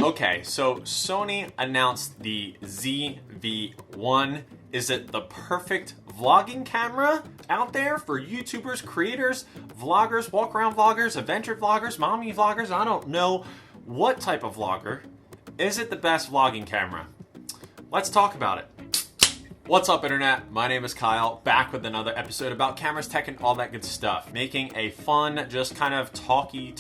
Okay, so Sony announced the ZV-1. Is it the perfect vlogging camera out there for YouTubers, creators, vloggers, walk around vloggers, adventure vloggers, mommy vloggers? I don't know what type of vlogger. Is it the best vlogging camera? Let's talk about it. What's up, internet? My name is Kyle, back with another episode about cameras, tech, and all that good stuff. Making a fun, just kind of talky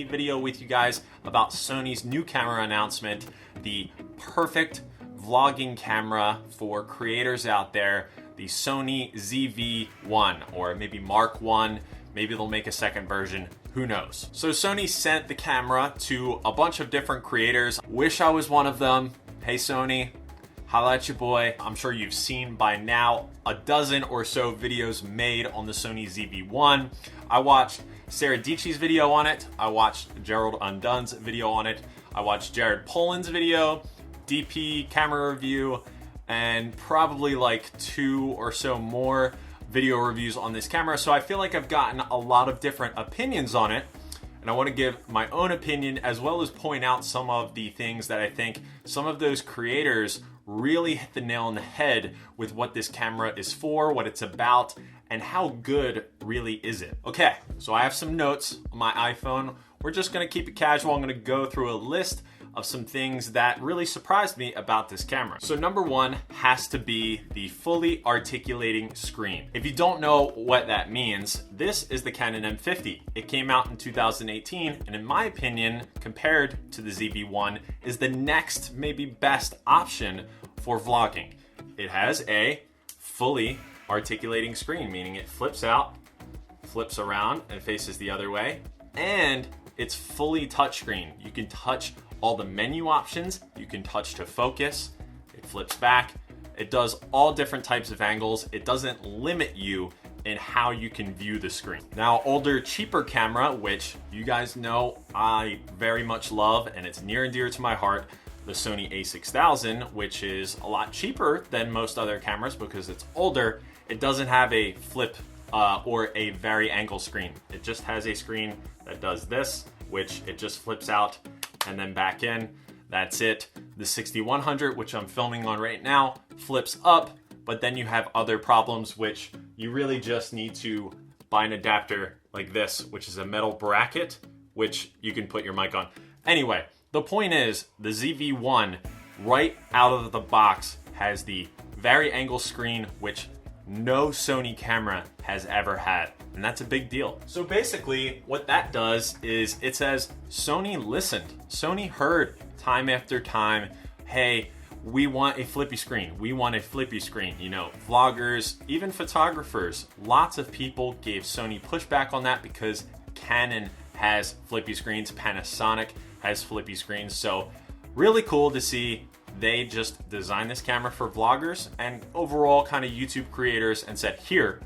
video with you guys about Sony's new camera announcement, the perfect vlogging camera for creators out there, the Sony ZV-1, or maybe Mark 1, maybe they'll make a second version, who knows. So Sony sent the camera to a bunch of different creators. Wish I was one of them. Hey Sony, holla at your boy. I'm sure you've seen by now a dozen or so videos made on the Sony ZV-1. I watched Sarah Dietschy's video on it. I watched Gerald Undun's video on it. I watched Jared Poland's video, DP camera review, and probably like 2 or so more video reviews on this camera. So I feel like I've gotten a lot of different opinions on it. And I want to give my own opinion as well as point out some of the things that I think some of those creators really hit the nail on the head with what this camera is for, what it's about, and how good really is it. Okay, so I have some notes on my iPhone. We're just gonna keep it casual. I'm gonna go through a list of some things that really surprised me about this camera. So number one has to be the fully articulating screen. If you don't know what that means, this is the Canon M50. It came out in 2018, and in my opinion, compared to the ZV-1, is the next, maybe best option for vlogging. It has a fully articulating screen, meaning it flips out, flips around, and faces the other way, and it's fully touchscreen. You can touch all the menu options, you can touch to focus, it flips back, it does all different types of angles, it doesn't limit you in how you can view the screen. Now, older, cheaper camera, which you guys know I very much love and it's near and dear to my heart, the Sony a6000, which is a lot cheaper than most other cameras because it's older. It doesn't have a flip or a very angle screen. It just has a screen that does this, which it just flips out and then back in. That's it. The 6100, which I'm filming on right now, flips up, but then you have other problems, which you really just need to buy an adapter like this, which is a metal bracket, which you can put your mic on. Anyway, the point is the ZV-1 right out of the box has the vari angle screen, which no Sony camera has ever had. And that's a big deal. So basically what that does is it says Sony listened. Sony heard time after time, hey, we want a flippy screen. We want a flippy screen. You know, vloggers, even photographers, lots of people gave Sony pushback on that because Canon has flippy screens, Panasonic has flippy screens. So really cool to see they just designed this camera for vloggers and overall kind of YouTube creators and said, here,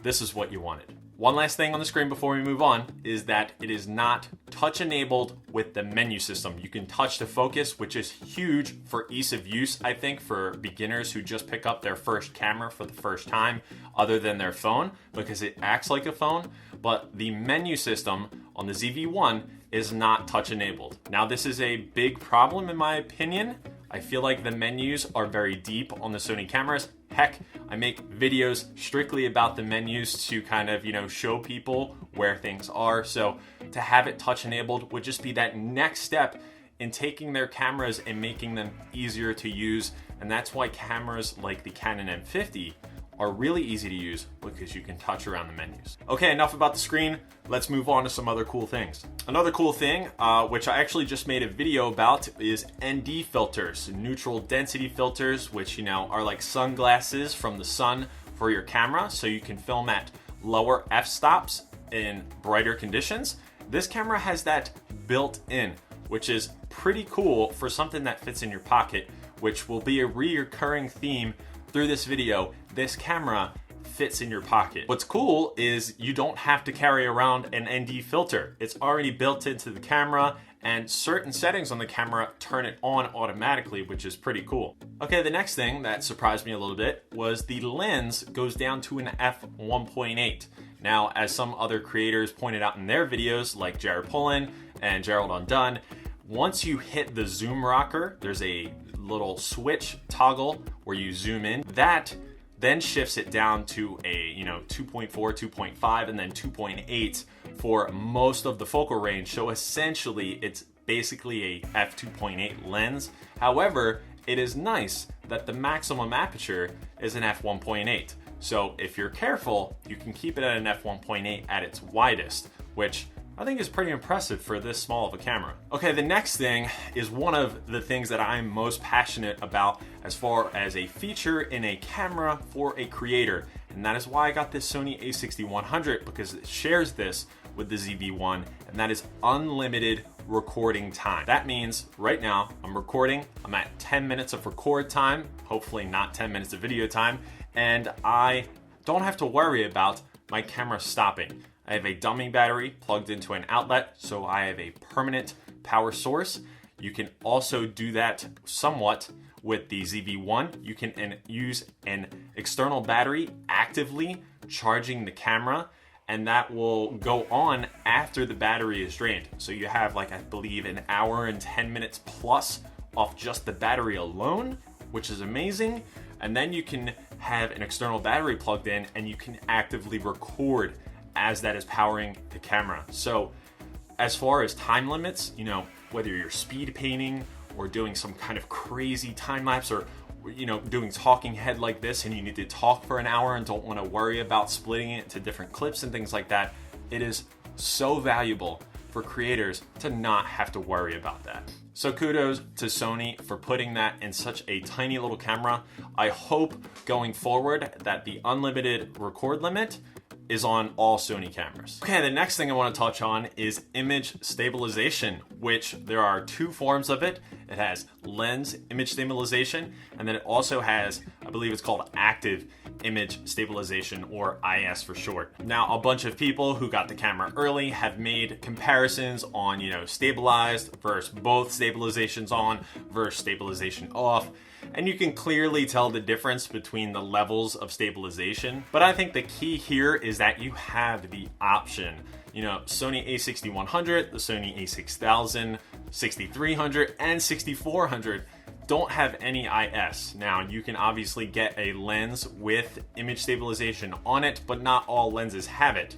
this is what you wanted. One last thing on the screen before we move on is that it is not touch enabled with the menu system. You can touch to focus, which is huge for ease of use, I think, for beginners who just pick up their first camera for the first time other than their phone, because it acts like a phone. But the menu system on the ZV-1 is not touch enabled. Now, this is a big problem in my opinion. I feel like the menus are very deep on the Sony cameras. Heck, I make videos strictly about the menus to kind of, show people where things are. So to have it touch enabled would just be that next step in taking their cameras and making them easier to use. And that's why cameras like the Canon M50 are really easy to use because you can touch around the menus. Okay, enough about the screen. Let's move on to some other cool things. Another cool thing, which I actually just made a video about, is ND filters, neutral density filters, which are like sunglasses from the sun for your camera, so you can film at lower f-stops in brighter conditions. This camera has that built in, which is pretty cool for something that fits in your pocket, which will be a recurring theme through this video. This camera fits in your pocket. What's cool is you don't have to carry around an ND filter. It's already built into the camera, and certain settings on the camera turn it on automatically, which is pretty cool. Okay, the next thing that surprised me a little bit was the lens goes down to an f1.8. Now, as some other creators pointed out in their videos, like Jared Poland and Gerald Undun, once you hit the zoom rocker, there's a little switch toggle where you zoom in. That then shifts it down to a 2.4, 2.5, and then 2.8 for most of the focal range. So essentially, it's basically a f2.8 lens. However, it is nice that the maximum aperture is an f1.8. So if you're careful, you can keep it at an f1.8 at its widest, which I think is pretty impressive for this small of a camera. Okay, the next thing is one of the things that I'm most passionate about as far as a feature in a camera for a creator. And that is why I got this Sony a6100, because it shares this with the ZV-1, and that is unlimited recording time. That means right now I'm recording, I'm at 10 minutes of record time, hopefully not 10 minutes of video time, and I don't have to worry about my camera stopping. I have a dummy battery plugged into an outlet, so I have a permanent power source. You can also do that somewhat with the ZV-1. You can use an external battery actively charging the camera, and that will go on after the battery is drained. So you have, like, I believe an hour and 10 minutes plus off just the battery alone, which is amazing. And then you can have an external battery plugged in and you can actively record as that is powering the camera. So as far as time limits, whether you're speed painting or doing some kind of crazy time lapse, or doing talking head like this and you need to talk for an hour and don't want to worry about splitting it to different clips and things like that, it is so valuable for creators to not have to worry about that. So kudos to Sony for putting that in such a tiny little camera. I hope going forward that the unlimited record limit is on all Sony cameras. Okay, the next thing I want to touch on is image stabilization, which there are two forms of it. It has lens image stabilization, and then it also has, I believe it's called active image stabilization, or IS for short. Now, a bunch of people who got the camera early have made comparisons on, stabilized versus both stabilizations on versus stabilization off. And you can clearly tell the difference between the levels of stabilization. But I think the key here is that you have the option. Sony a6100, the Sony a6000, 6300, and 6400 don't have any IS. Now, you can obviously get a lens with image stabilization on it, but not all lenses have it.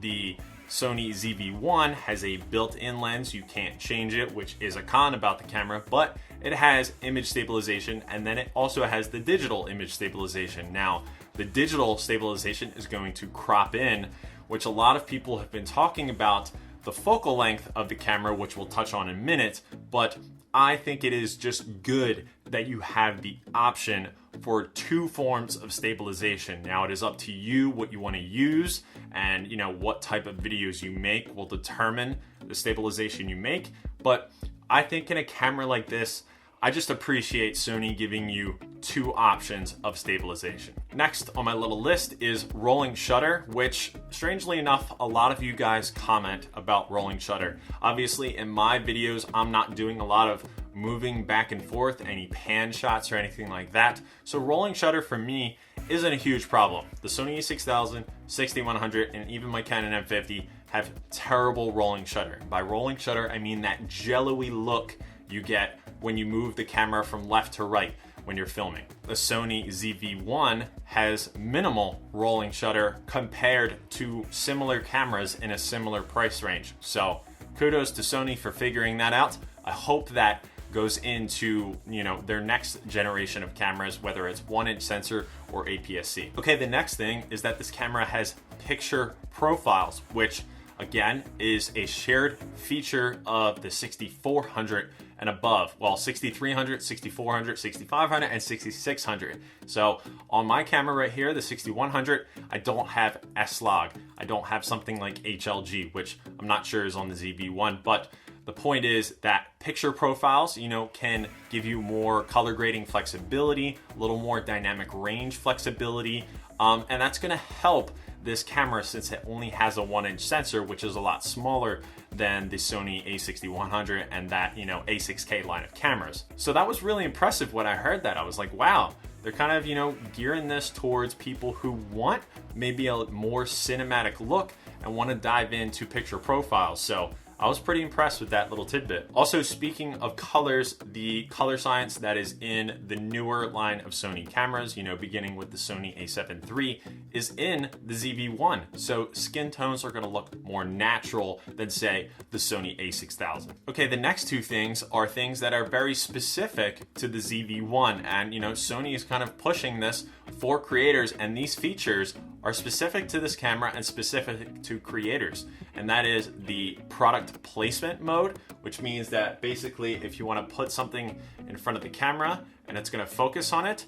The Sony ZV-1 has a built-in lens. You can't change it, which is a con about the camera, but it has image stabilization, and then it also has the digital image stabilization. Now, the digital stabilization is going to crop in, which a lot of people have been talking about the focal length of the camera, which we'll touch on in a minute, but I think it is just good that you have the option for two forms of stabilization. Now, it is up to you what you want to use, and what type of videos you make will determine the stabilization you make. But I think in a camera like this, I just appreciate Sony giving you two options of stabilization. Next on my little list is rolling shutter, which strangely enough, a lot of you guys comment about rolling shutter. Obviously in my videos, I'm not doing a lot of moving back and forth, any pan shots or anything like that. So rolling shutter for me isn't a huge problem. The Sony a6000, 6100, and even my Canon M50 have terrible rolling shutter. By rolling shutter, I mean that jello-y look you get when you move the camera from left to right when you're filming. The Sony ZV-1 has minimal rolling shutter compared to similar cameras in a similar price range. So kudos to Sony for figuring that out. I hope that goes into their next generation of cameras, whether it's 1-inch sensor or APS-C. Okay, the next thing is that this camera has picture profiles, which again is a shared feature of the 6400 and above. Well, 6300, 6400, 6500, and 6600. So on my camera right here, the 6100, I don't have S-Log. I don't have something like HLG, which I'm not sure is on the ZV-1, but the point is that picture profiles, can give you more color grading flexibility, a little more dynamic range flexibility, and that's gonna help this camera since it only has a 1-inch sensor, which is a lot smaller than the Sony a6100 and that, A6K line of cameras. So that was really impressive when I heard that. I was like, wow, they're kind of, gearing this towards people who want maybe a more cinematic look and want to dive into picture profiles. So I was pretty impressed with that little tidbit. Also, speaking of colors, the color science that is in the newer line of Sony cameras, you know, beginning with the Sony a7 III, is in the ZV-1. So skin tones are gonna look more natural than, say, the Sony a6000. Okay, the next two things are things that are very specific to the ZV-1. And, you know, Sony is kind of pushing this for creators, and these features are specific to this camera and specific to creators. And that is the product placement mode, which means that basically if you want to put something in front of the camera and it's going to focus on it,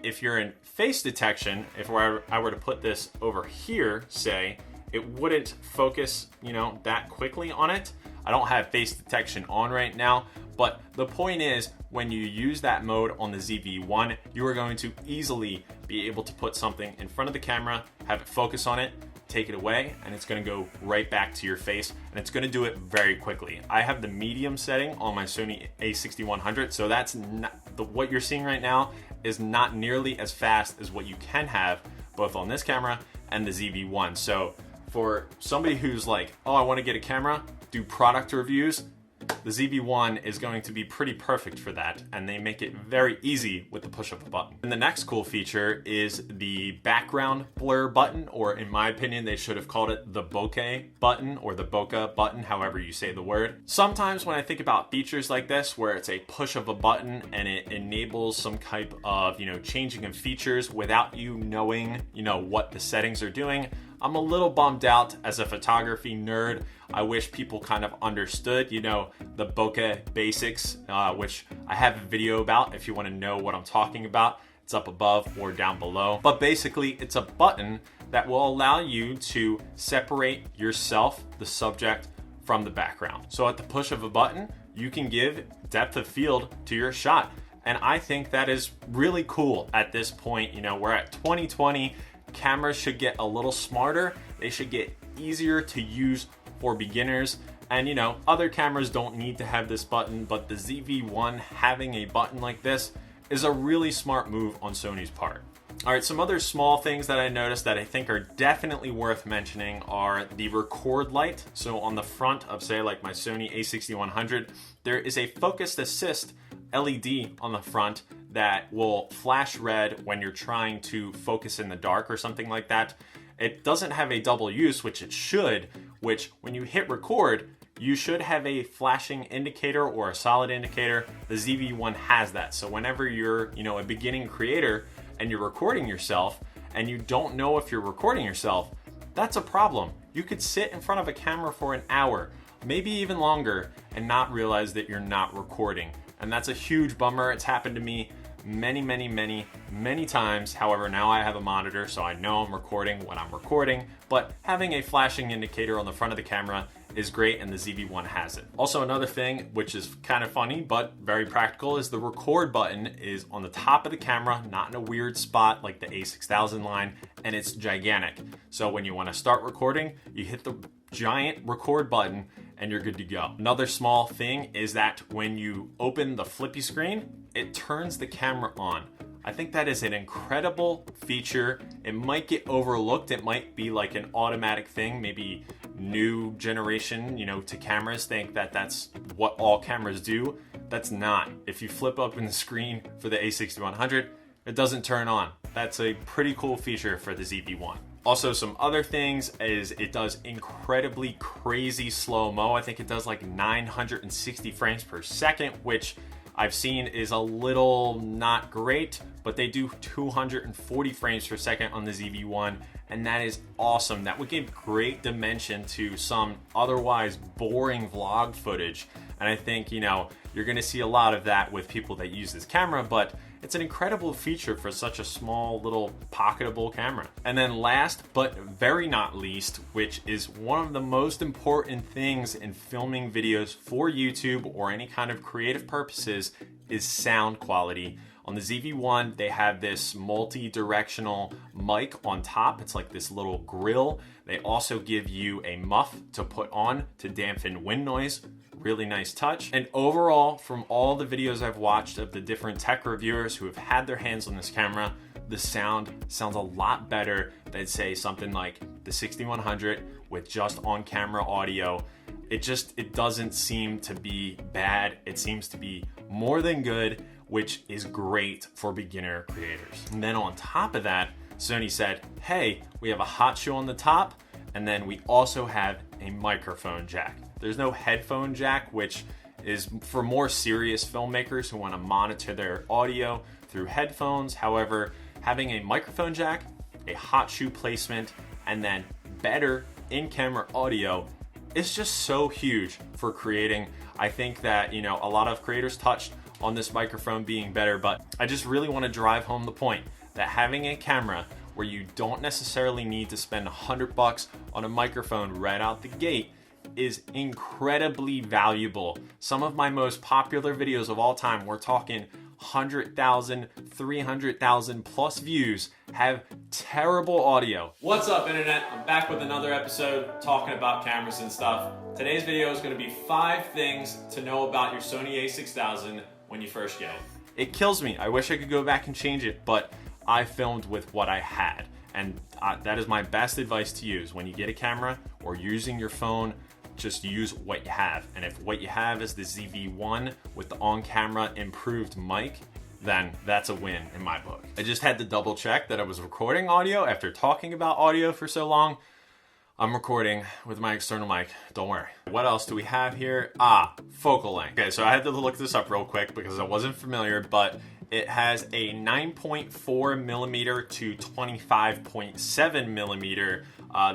if you're in face detection, if I were to put this over here, say, it wouldn't focus, you know, that quickly on it. I don't have face detection on right now, but the point is, when you use that mode on the ZV-1, you are going to easily be able to put something in front of the camera, have it focus on it, take it away, and it's going to go right back to your face, and it's going to do it very quickly. I have the medium setting on my Sony a6100, so that's not what you're seeing right now is not nearly as fast as what you can have both on this camera and the ZV-1. So for somebody who's like, oh, I want to get a camera, do product reviews, the ZV-1 is going to be pretty perfect for that, and they make it very easy with the push of a button. And the next cool feature is the background blur button, or in my opinion, they should have called it the bokeh button or the bokeh button, however you say the word. Sometimes when I think about features like this, where it's a push of a button and it enables some type of, you know, changing of features without you knowing, you know, what the settings are doing, I'm a little bummed out. As a photography nerd, I wish people kind of understood, you know, the bokeh basics, which I have a video about if you want to know what I'm talking about. It's up above or down below. But basically, it's a button that will allow you to separate yourself, the subject, from the background. So at the push of a button, you can give depth of field to your shot. And I think that is really cool at this point. You know, we're at 2020. Cameras should get a little smarter. They should get easier to use for beginners. And, you know, other cameras don't need to have this button, but the ZV-1 having a button like this is a really smart move on Sony's part. All right, some other small things that I noticed that I think are definitely worth mentioning are the record light. So on the front of, say, like my Sony a6100, there is a focused assist LED on the front that will flash red when you're trying to focus in the dark or something like that. It doesn't have a double use, which it should, which when you hit record, you should have a flashing indicator or a solid indicator. The ZV-1 has that. So whenever you're, you know, a beginning creator and you're recording yourself and you don't know if you're recording yourself, that's a problem. You could sit in front of a camera for an hour, maybe even longer, and not realize that you're not recording. And that's a huge bummer. It's happened to me many times. However, now I have a monitor, so I know I'm recording when I'm recording, but having a flashing indicator on the front of the camera is great, and the ZV-1 has it. Also, another thing, which is kind of funny, but very practical, is the record button is on the top of the camera, not in a weird spot like the a6000 line, and it's gigantic. So when you want to start recording, you hit the giant record button and you're good to go. Another small thing is that when you open the flippy screen, it turns the camera on. I think that is an incredible feature. It might get overlooked. It might be like an automatic thing. Maybe new generation, you know, to cameras think that that's what all cameras do. That's not. If you flip open the screen for the a6100, it doesn't turn on. That's a pretty cool feature for the ZV-1. Also, some other things is it does incredibly crazy slow-mo. I think it does like 960 frames per second, which I've seen is a little not great, but they do 240 frames per second on the ZV-1, and that is awesome. That would give great dimension to some otherwise boring vlog footage. And I think, you know, you're gonna see a lot of that with people that use this camera, but it's an incredible feature for such a small little pocketable camera. And then last but very not least, which is one of the most important things in filming videos for YouTube or any kind of creative purposes, is sound quality. On the ZV-1, they have this multi-directional mic on top. It's like this little grill. They also give you a muff to put on to dampen wind noise. Really nice touch. And overall, from all the videos I've watched of the different tech reviewers who have had their hands on this camera, the sound sounds a lot better than, say, something like the 6100 with just on-camera audio. it doesn't seem to be bad. It seems to be more than good, which is great for beginner creators. And then on top of that, Sony said, hey, we have a hot shoe on the top, and then we also have a microphone jack. There's no headphone jack, which is for more serious filmmakers who want to monitor their audio through headphones. However, having a microphone jack, a hot shoe placement, and then better in-camera audio is just so huge for creating. I think that, you know, a lot of creators touched on this microphone being better, but I just really want to drive home the point that having a camera where you don't necessarily need to spend $100 on a microphone right out the gate is incredibly valuable. Some of my most popular videos of all time, we're talking 100,000, 300,000 plus views, have terrible audio. What's up, internet? I'm back with another episode talking about cameras and stuff. Today's video is going to be 5 things to know about your Sony a6000 when you first get it. It kills me. I wish I could go back and change it, but I filmed with what I had, and that is my best advice to use. When you get a camera or using your phone, just use what you have. And if what you have is the ZV-1 with the on-camera improved mic, then that's a win in my book. I just had to double check that I was recording audio after talking about audio for so long. I'm recording with my external mic, don't worry. What else do we have here? Focal length. Okay, so I had to look this up real quick because I wasn't familiar, but it has a 9.4 millimeter to 25.7 millimeter.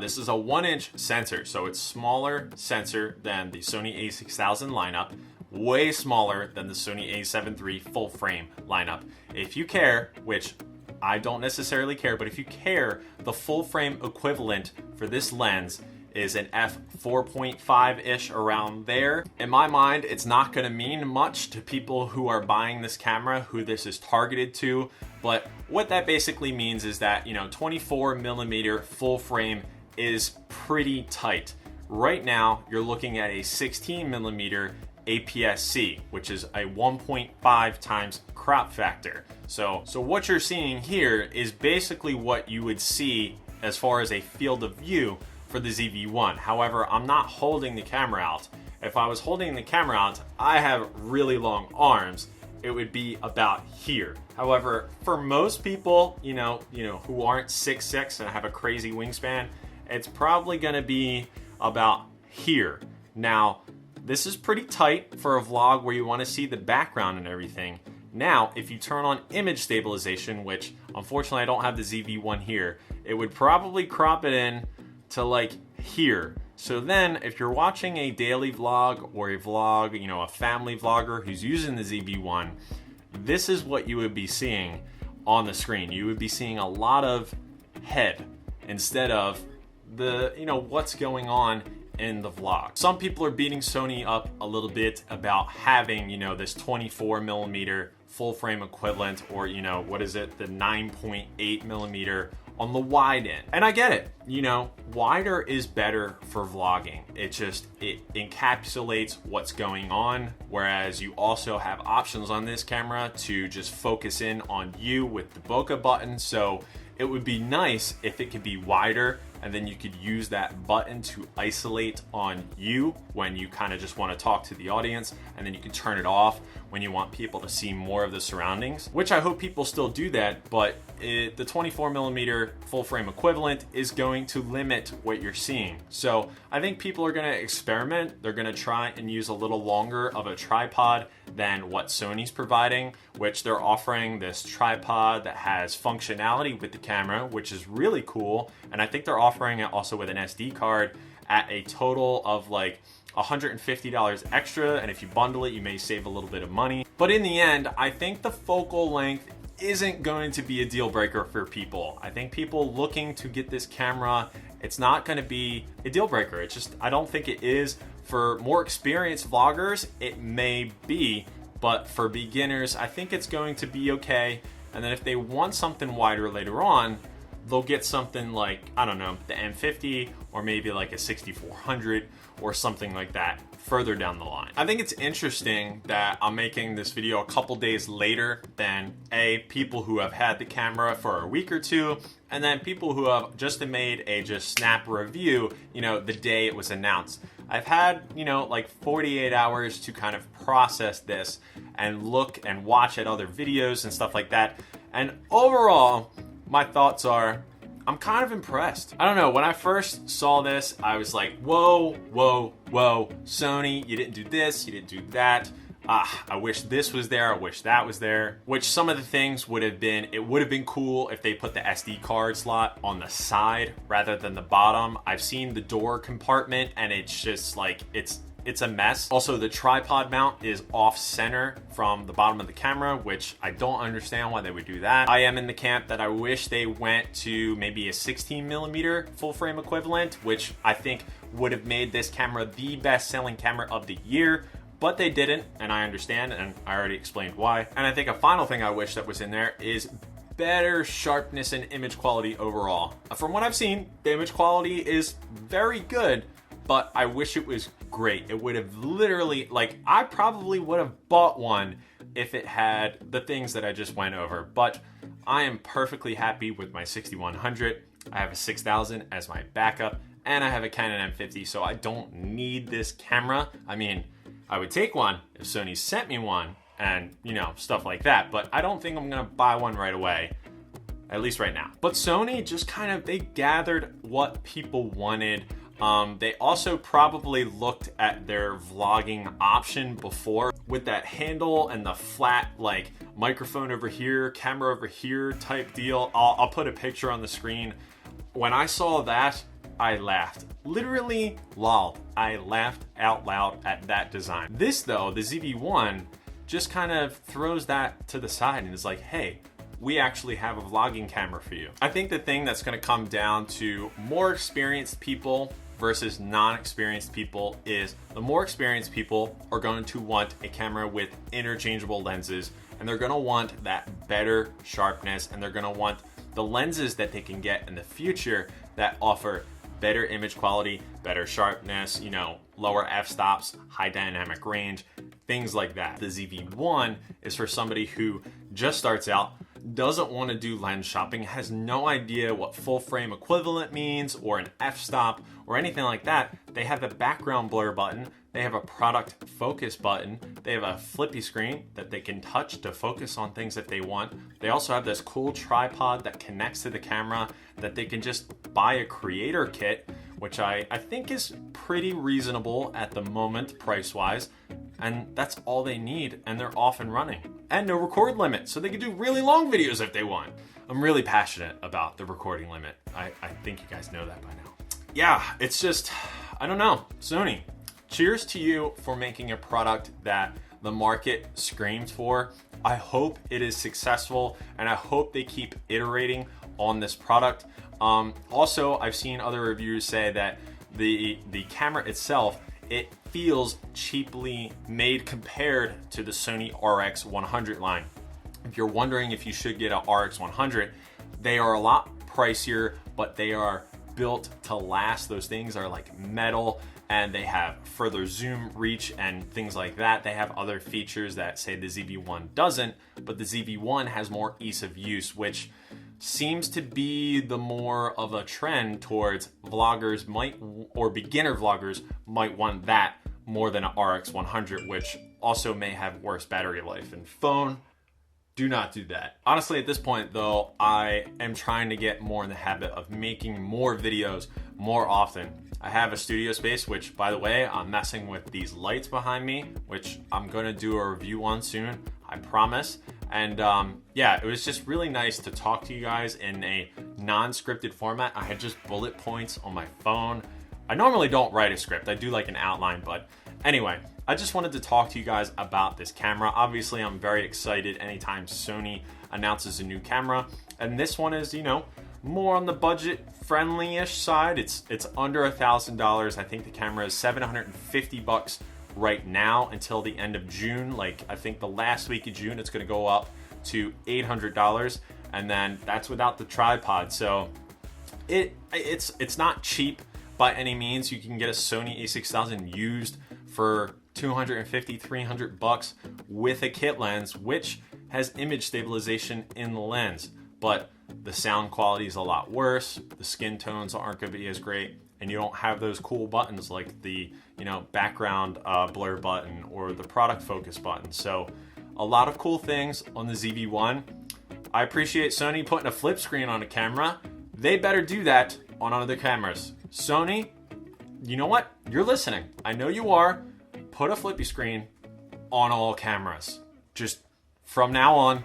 This is a 1-inch sensor, so it's smaller sensor than the Sony a6000 lineup, way smaller than the Sony a7 III full frame lineup. If you care, which I don't necessarily care, but if you care, the full frame equivalent for this lens is an f4.5-ish, around there. In my mind, it's not gonna mean much to people who are buying this camera, who this is targeted to, but what that basically means is that, you know, 24 millimeter full frame is pretty tight. Right now, you're looking at a 16 millimeter APS-C, which is a 1.5 times crop factor. So what you're seeing here is basically what you would see as far as a field of view for the ZV-1. However, I'm not holding the camera out. If I was holding the camera out, I have really long arms. It would be about here. However, for most people, you know, who aren't 6'6" and have a crazy wingspan, it's probably gonna be about here. Now, this is pretty tight for a vlog where you wanna see the background and everything. Now, if you turn on image stabilization, which unfortunately I don't have the ZV-1 here, it would probably crop it in to like here. So then if you're watching a daily vlog or a vlog, you know, a family vlogger who's using the ZV-1, this is what you would be seeing on the screen. You would be seeing a lot of head instead of the, you know, what's going on in the vlog. Some people are beating Sony up a little bit about having, you know, this 24 millimeter full frame equivalent, or, you know, what is it, the 9.8 millimeter on the wide end. And I get it, you know, wider is better for vlogging. It encapsulates what's going on, whereas you also have options on this camera to just focus in on you with the bokeh button. So it would be nice if it could be wider, and then you could use that button to isolate on you when you kind of just want to talk to the audience, and then you can turn it off when you want people to see more of the surroundings, which I hope people still do that, but the 24 millimeter full frame equivalent is going to limit what you're seeing. So I think people are going to experiment. They're going to try and use a little longer of a tripod than what Sony's providing, which they're offering this tripod that has functionality with the camera, which is really cool. And I think they're offering it also with an SD card at a total of like $150 extra. And if you bundle it, you may save a little bit of money. But in the end, I think the focal length isn't going to be a deal breaker for people. I think people looking to get this camera, it's not going to be a deal breaker. It's just, I don't think it is. For more experienced vloggers, it may be, but for beginners, I think it's going to be okay. And then if they want something wider later on, they'll get something like, I don't know, the M50 or maybe like a 6400 or something like that further down the line. I think it's interesting that I'm making this video a couple days later than people who have had the camera for a week or two, and then people who have just made a snap review, you know, the day it was announced. I've had, you know, like 48 hours to kind of process this and look and watch at other videos and stuff like that. And overall, my thoughts are, I'm kind of impressed. I don't know, when I first saw this, I was like, whoa, whoa, whoa, Sony, you didn't do this, you didn't do that. I wish this was there, I wish that was there. Which some of the things would have been, it would have been cool if they put the SD card slot on the side rather than the bottom. I've seen the door compartment and it's just like, it's a mess. Also, the tripod mount is off center from the bottom of the camera, which I don't understand why they would do that. I am in the camp that I wish they went to maybe a 16mm full frame equivalent, which I think would have made this camera the best selling camera of the year. But they didn't, and I understand, and I already explained why. And I think a final thing I wish that was in there is better sharpness and image quality overall. From what I've seen, the image quality is very good, but I wish it was great. It would have literally, like, I probably would have bought one if it had the things that I just went over. But I am perfectly happy with my 6100. I have a 6000 as my backup, and I have a Canon M50, so I don't need this camera. I mean, I would take one if Sony sent me one and, you know, stuff like that. But I don't think I'm gonna buy one right away, at least right now. But Sony just kind of, they gathered what people wanted. They also probably looked at their vlogging option before with that handle and the flat, like, microphone over here, camera over here type deal. I'll put a picture on the screen. When I saw that, I laughed. Literally lolled. I laughed out loud at that design. This though, the ZV-1, just kind of throws that to the side and is like, hey, we actually have a vlogging camera for you. I think the thing that's gonna come down to more experienced people versus non-experienced people is the more experienced people are going to want a camera with interchangeable lenses, and they're gonna want that better sharpness, and they're gonna want the lenses that they can get in the future that offer better image quality, better sharpness, you know, lower f-stops, high dynamic range, things like that. The ZV-1 is for somebody who just starts out, doesn't want to do lens shopping, has no idea what full frame equivalent means or an f-stop or anything like that. They have a background blur button, they have a product focus button, they have a flippy screen that they can touch to focus on things if they want. They also have this cool tripod that connects to the camera that they can just buy a creator kit, which I think is pretty reasonable at the moment price-wise. And that's all they need, and they're off and running. And no record limit, so they can do really long videos if they want. I'm really passionate about the recording limit. I think you guys know that by now. Yeah, it's just, I don't know. Sony, cheers to you for making a product that the market screams for. I hope it is successful, and I hope they keep iterating on this product. Also, I've seen other reviewers say that the camera itself, it feels cheaply made compared to the Sony RX100 line. If you're wondering if you should get a RX100, they are a lot pricier, but they are built to last. Those things are like metal, and they have further zoom reach and things like that. They have other features that say the ZV-1 doesn't, but the ZV-1 has more ease of use, which seems to be the more of a trend towards vloggers or beginner vloggers might want that more than an RX100, which also may have worse battery life. And phone, do not do that. Honestly, at this point though, I am trying to get more in the habit of making more videos more often. I have a studio space, which by the way, I'm messing with these lights behind me, which I'm gonna do a review on soon, I promise. And yeah, it was just really nice to talk to you guys in a non-scripted format. I had just bullet points on my phone. I normally don't write a script, I do like an outline, but anyway, I just wanted to talk to you guys about this camera. Obviously, I'm very excited anytime Sony announces a new camera, and this one is, you know, more on the budget friendly-ish side. It's under $1,000. I think the camera is $750 right now until the end of June. Like, I think the last week of June, it's gonna go up to $800, and then that's without the tripod. So it's not cheap by any means. You can get a Sony a6000 used for $250, $300 with a kit lens, which has image stabilization in the lens, but the sound quality is a lot worse. The skin tones aren't gonna be as great. and you don't have those cool buttons like the, you know, background blur button or the product focus button. So a lot of cool things on the ZV-1. I appreciate Sony putting a flip screen on a camera. They better do that on other cameras. Sony, you know what? You're listening. I know you are. Put a flippy screen on all cameras. Just from now on,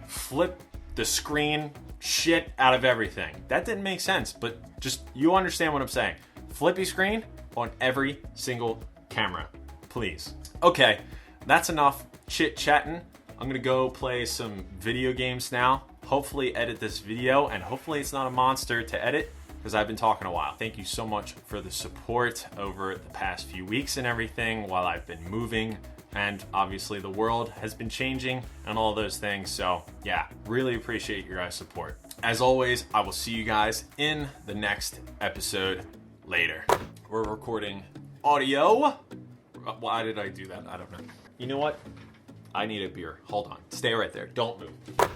flip the screen shit out of everything. That didn't make sense, but just you understand what I'm saying. Flippy screen on every single camera, please. Okay, that's enough chit-chatting. I'm gonna go play some video games now. Hopefully edit this video, and hopefully it's not a monster to edit, because I've been talking a while. Thank you so much for the support over the past few weeks and everything while I've been moving, and obviously the world has been changing and all those things. So yeah, really appreciate your guys' support. As always, I will see you guys in the next episode later. We're recording audio. Why did I do that? I don't know. You know what? I need a beer. Hold on. Stay right there. Don't move.